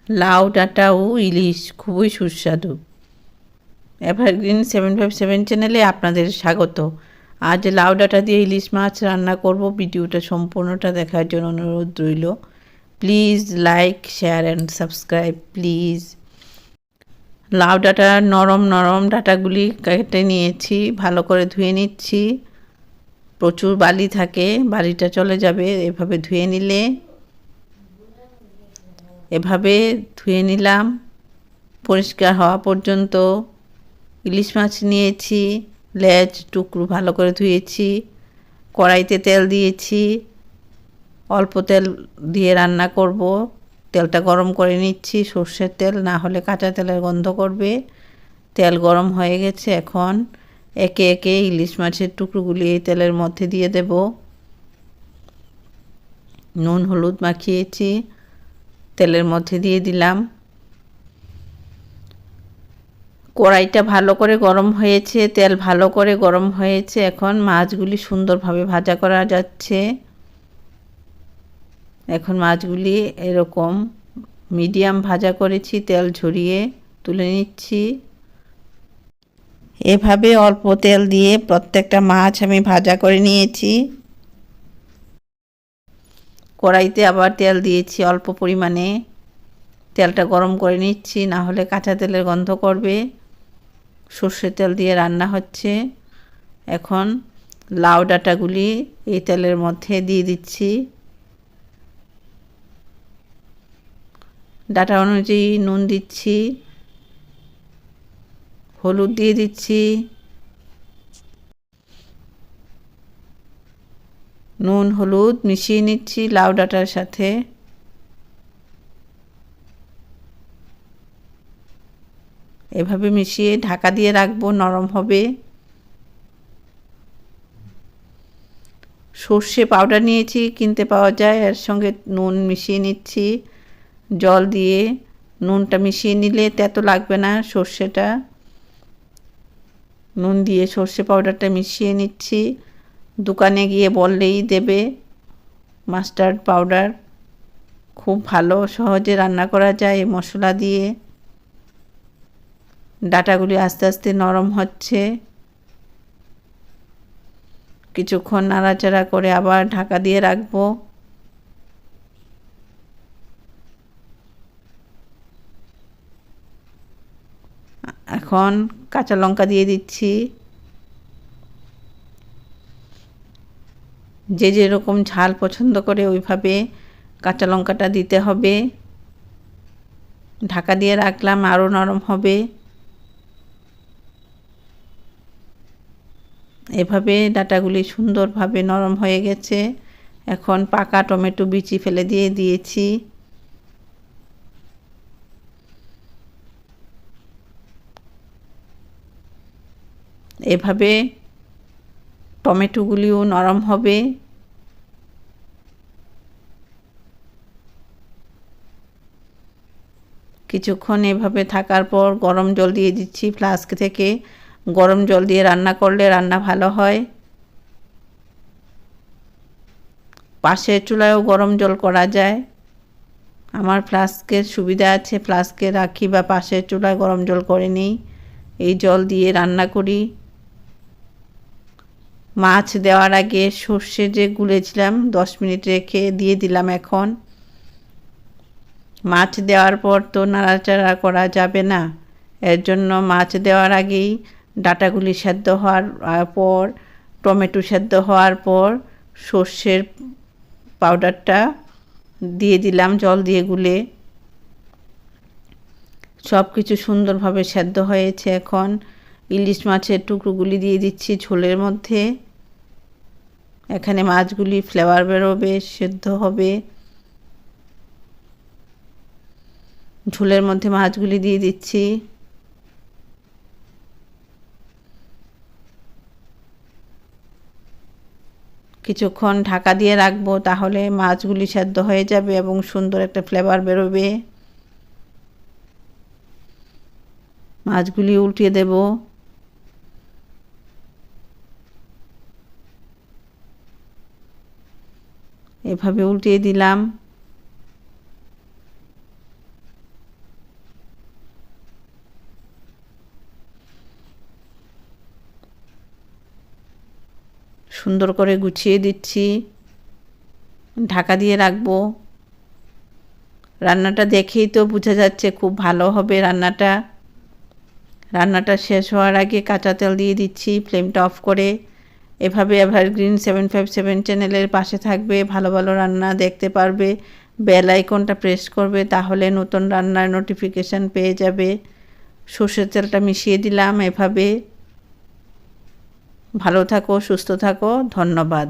লাউ ডাঁটা ও ইলিশ খুবই সুস্বাদু। এভারগ্রিন 757 চ্যানেলে আপনাদের স্বাগত। আজ লাউ ডাঁটা দিয়ে ইলিশ মাছ রান্না করব। ভিডিওটা সম্পূর্ণটা দেখার জন্য অনুরোধ রইল। Please like, share and subscribe please. লাউ ডাঁটার নরম নরম ডাঁটাগুলি কেটে নিয়েছি, ভালো করে ধুয়ে নিচ্ছি। প্রচুর বালি থাকে, বালিটা চলে যাবে এভাবে ধুয়ে নিলে। এভাবে ধুয়ে নিলাম পরিষ্কার হওয়া পর্যন্ত। ইলিশ মাছ নিয়েছি, লেজ টুকরো ভালো করে ধুয়েছি। কড়াইতে তেল দিয়েছি, অল্প তেল দিয়ে রান্না করব। তেলটা গরম করে নিচ্ছি, সর্ষের তেল, না হলে কাঁচা তেলের গন্ধ করবে। তেল গরম হয়ে গেছে, এখন একে একে ইলিশ মাছের টুকরোগুলি এই তেলের মধ্যে দিয়ে দেব। নুন হলুদ মাখিয়েছি, তেলের মধ্যে দিয়ে দিলাম। কড়াইটা ভালো করে গরম হয়েছে, তেল ভালো করে গরম হয়েছে। এখন মাছগুলি সুন্দরভাবে ভাজা করা যাচ্ছে। এখন মাছগুলি এরকম মিডিয়াম ভাজা করেছি, তেল ঝরিয়ে তুলে নিচ্ছি। এভাবে অল্প তেল দিয়ে প্রত্যেকটা মাছ আমি ভাজা করে নিয়েছি। কড়াইতে আবার তেল দিয়েছি অল্প পরিমাণে। তেলটা গরম করে নিচ্ছি, না হলে কাঁচা তেলের গন্ধ করবে। সর্ষের তেল দিয়ে রান্না হচ্ছে। এখন লাউ ডাঁটাগুলি এই তেলের মধ্যে দিয়ে দিচ্ছি। ডাঁটা অনুযায়ী নুন দিচ্ছি, হলুদ দিয়ে দিচ্ছি। নুন হলুদ মিশিয়ে নিচ্ছি লাউ ডাঁটার সাথে। এভাবে মিশিয়ে ঢাকা দিয়ে রাখবো, নরম হবে। সর্ষে পাউডার নিয়েছি, কিনতে পাওয়া যায়। এর সঙ্গে নুন মিশিয়ে নিচ্ছি জল দিয়ে। নুনটা মিশিয়ে নিলে তেতো লাগবে না সর্ষেটা। নুন দিয়ে সর্ষে পাউডারটা মিশিয়ে নিচ্ছি। দোকানে গিয়ে বললেই দেবে মাস্টার্ড পাউডার। খুব ভালো, সহজে রান্না করা যায় এই মশলা দিয়ে। ডাঁটাগুলি আস্তে আস্তে নরম হচ্ছে। কিছুক্ষণ নাড়াচাড়া করে আবার ঢাকা দিয়ে রাখবো। এখন কাঁচা লঙ্কা দিয়ে দিচ্ছি। যে যেরকম ঝাল পছন্দ করে ওইভাবে কাঁচা লঙ্কাটা দিতে হবে। ঢাকা দিয়ে রাখলাম, আরও নরম হবে। এভাবে ডাঁটাগুলি সুন্দরভাবে নরম হয়ে গেছে। এখন পাকা টমেটো বিচি ফেলে দিয়ে দিয়েছি। এভাবে টমেটোগুলিও নরম হবে। কিছুক্ষণ এভাবে থাকার পর গরম জল দিয়ে দিচ্ছি ফ্লাস্ক থেকে। গরম জল দিয়ে রান্না করলে রান্না ভালো হয়। পাশের চুলায়ও গরম জল করা যায়। আমার ফ্লাস্কের সুবিধা আছে, ফ্লাস্কে রাখি বা পাশের চুলায় গরম জল করে নিই। এই জল দিয়ে রান্না করি। মাছ দেওয়ার আগে সর্ষে যে গুলেছিলাম 10 মিনিট রেখে দিয়ে দিলাম। এখন মাছ দেওয়ার পর তো নাড়াচাড়া করা যাবে না, এর জন্য মাছ দেওয়ার আগেই ডাঁটাগুলি সেদ্ধ হওয়ার পর, টমেটো সেদ্ধ হওয়ার পর সর্ষের পাউডারটা দিয়ে দিলাম জল দিয়ে গুলে। সব কিছু সুন্দরভাবে সেদ্ধ হয়েছে। এখন ইলিশ মাছের টুকরোগুলি দিয়ে দিচ্ছি ঝোলের মধ্যে। এখানে মাছগুলি ফ্লেভার বেরোবে, সেদ্ধ হবে। ঝোলের মধ্যে মাছগুলি দিয়ে দিচ্ছি। কিছুক্ষণ ঢাকা দিয়ে রাখবো, তাহলে মাছগুলি সেদ্ধ হয়ে যাবে এবং সুন্দর একটা ফ্লেভার বেরোবে। মাছগুলি উল্টিয়ে দেব। এভাবে উল্টিয়ে দিলাম। সুন্দর করে গুছিয়ে দিচ্ছি, ঢাকা দিয়ে রাখবো। রান্নাটা দেখেই তো বোঝা যাচ্ছে খুব ভালো হবে রান্নাটা। রান্নাটা শেষ হওয়ার আগে কাঁচা তেল দিয়ে দিচ্ছি, ফ্লেমটা অফ করে। এভাবে এভারগ্রিন 757 চ্যানেলের পাশে থাকবে, ভালো ভালো রান্না দেখতে পারবে। বেল আইকনটা প্রেস করবে, তাহলে নতুন রান্নার নোটিফিকেশান পেয়ে যাবে। সর্ষের তেলটা মিশিয়ে দিলাম এভাবে। ভালো থাকো, সুস্থ থাকো, ধন্যবাদ।